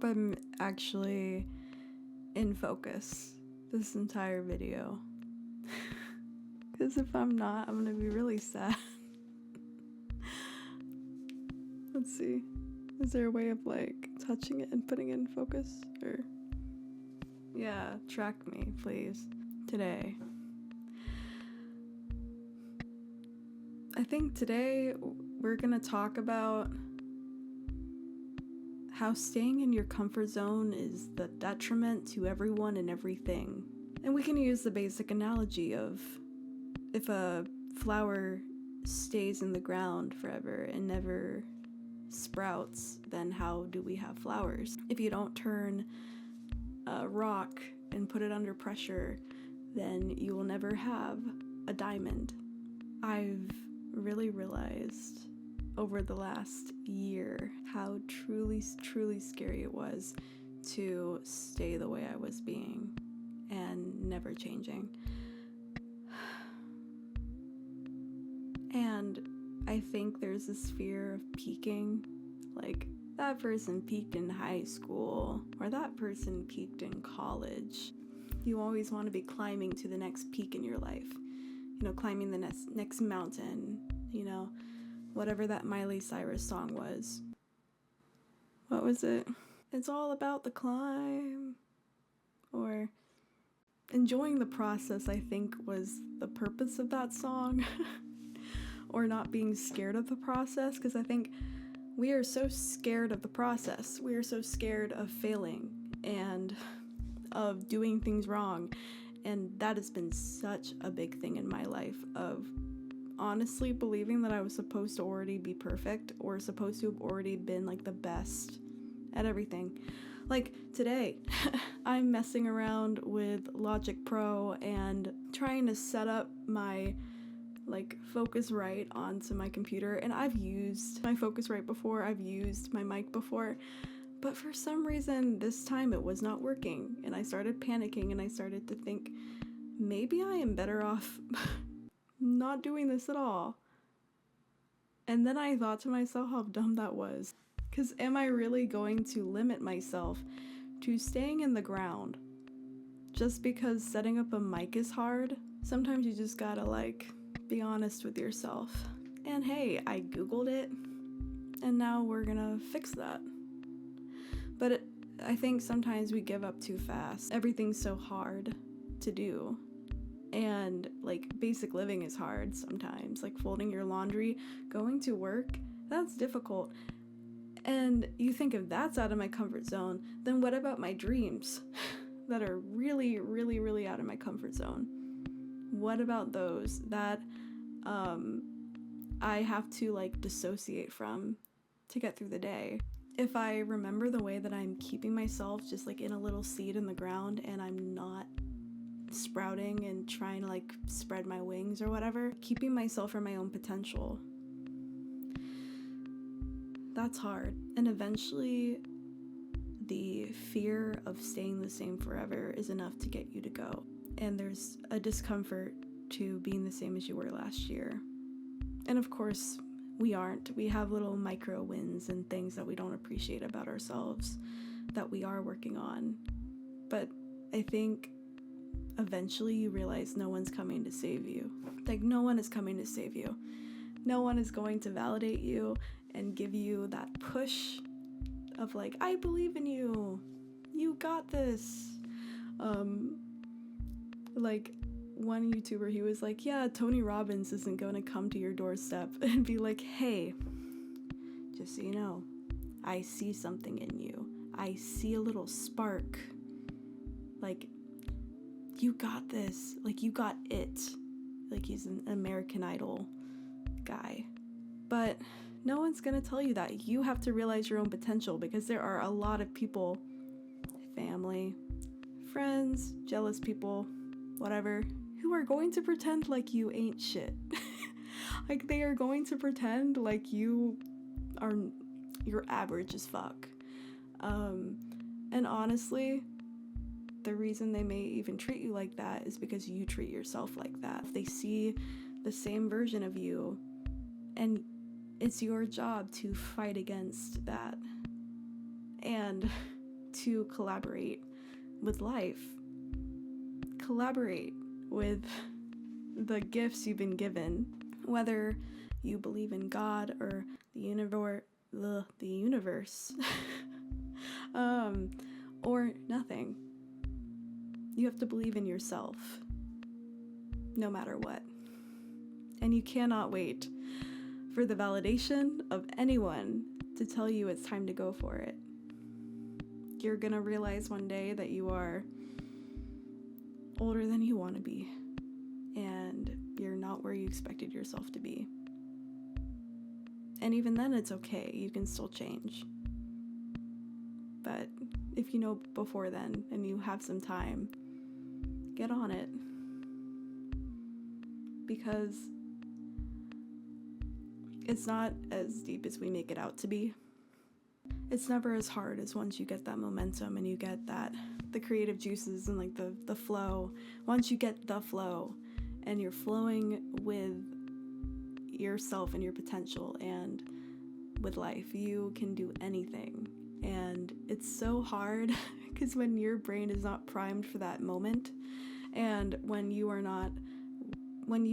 hope I'm actually in focus this entire video. Because if I'm not, I'm gonna be really sad. Let's see. Is there a way of like touching it and putting it in focus? Or yeah, track me, please. Today. I think today we're gonna talk about how staying in your comfort zone is the detriment to everyone and everything. And we can use the basic analogy of if a flower stays in the ground forever and never sprouts, then how do we have flowers? If you don't turn a rock and put it under pressure, then you will never have a diamond. I've really realized over the last year how truly scary it was to stay the way I was being and never changing. And I think there's this fear of peaking, like that person peaked in high school or that person peaked in college. You always want to be climbing to the next peak in your life, climbing the next mountain, whatever that Miley Cyrus song was. What was it? It's all about the climb. Or enjoying the process, I think, was the purpose of that song. Or not being scared of the process, because I think we are so scared of the process. We are so scared of failing and of doing things wrong. And that has been such a big thing in my life, of honestly believing that I was supposed to already be perfect or supposed to have already been like the best at everything. Like today, I'm messing around with Logic Pro and trying to set up my Focusrite onto my computer, and I've used my Focusrite before, I've used my mic before, but for some reason this time it was not working, and I started panicking and I started to think maybe I am better off not doing this at all. And then I thought to myself how dumb that was, because am I really going to limit myself to staying in the ground just because setting up a mic is hard? Sometimes you just gotta be honest with yourself. And hey, I googled it, and now we're gonna fix that. But I think sometimes we give up too fast. Everything's so hard to do. And basic living is hard sometimes. Folding your laundry, going to work, that's difficult. And you think if that's out of my comfort zone, then what about my dreams that are really, really, really out of my comfort zone? What about those that I have to dissociate from to get through the day? If I remember the way that I'm keeping myself just in a little seed in the ground and I'm not sprouting and trying to spread my wings or whatever, keeping myself from my own potential, that's hard. And eventually the fear of staying the same forever is enough to get you to go. And there's a discomfort to being the same as you were last year. And of course, we aren't. We have little micro wins and things that we don't appreciate about ourselves that we are working on. But I think eventually you realize no one's coming to save you. No one is coming to save you. No one is going to validate you and give you that push of I believe in you. You got this. One YouTuber, he was yeah, Tony Robbins isn't going to come to your doorstep and be hey, just so you know, I see something in you. I see a little spark. You got this. You got it. He's an American Idol guy. But no one's going to tell you that. You have to realize your own potential, because there are a lot of people, family, friends, jealous people, whatever, who are going to pretend you ain't shit. They are going to pretend you're average as fuck. And honestly, the reason they may even treat you like that is because you treat yourself like that. If they see the same version of you, and it's your job to fight against that. And to collaborate with life. Collaborate with the gifts you've been given, whether you believe in God or the universe, or nothing. You have to believe in yourself, no matter what. And you cannot wait for the validation of anyone to tell you it's time to go for it. You're gonna realize one day that you are older than you want to be, and you're not where you expected yourself to be. And even then, it's okay. You can still change. But if you know before then and you have some time, get on it. Because it's not as deep as we make it out to be. It's never as hard as once you get that momentum and you get the creative juices and like the flow. Once you get the flow and you're flowing with yourself and your potential and with life, you can do anything. And it's so hard because when your brain is not primed for that moment, and when you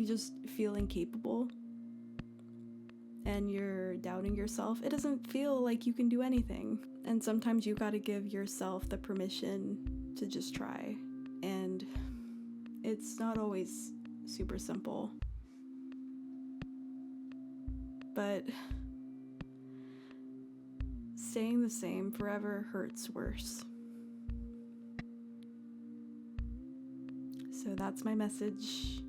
just feel incapable and you're doubting yourself, it doesn't feel like you can do anything. And sometimes you gotta give yourself the permission to just try. And it's not always super simple. But staying the same forever hurts worse. So that's my message.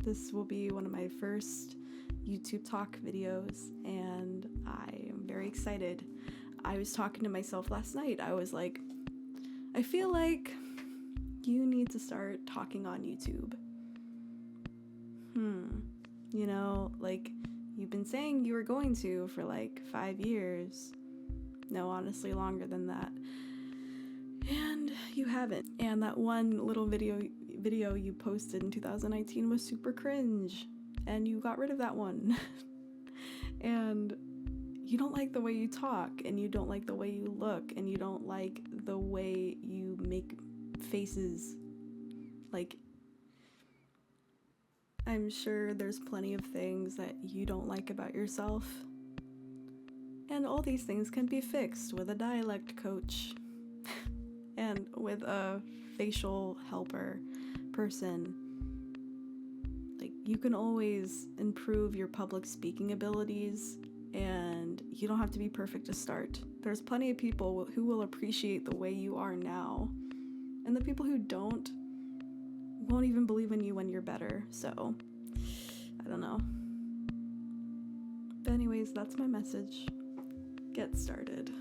This will be one of my first YouTube talk videos, and I am very excited. I was talking to myself last night. I was like, I feel like you need to start talking on YouTube. You know, like, you've been saying you were going to for like 5 years. No, honestly, longer than that. And you haven't. And that one little video you posted in 2019 was super cringe. And you got rid of that one. And you don't like the way you talk, and you don't like the way you look, and you don't like the way you make faces. Like, I'm sure there's plenty of things that you don't like about yourself. And all these things can be fixed with a dialect coach and with a facial helper person. Like, you can always improve your public speaking abilities, and you don't have to be perfect to start. There's plenty of people who will appreciate the way you are now, and the people who don't won't even believe in you when you're better. So, I don't know. But anyways, that's my message. Get started.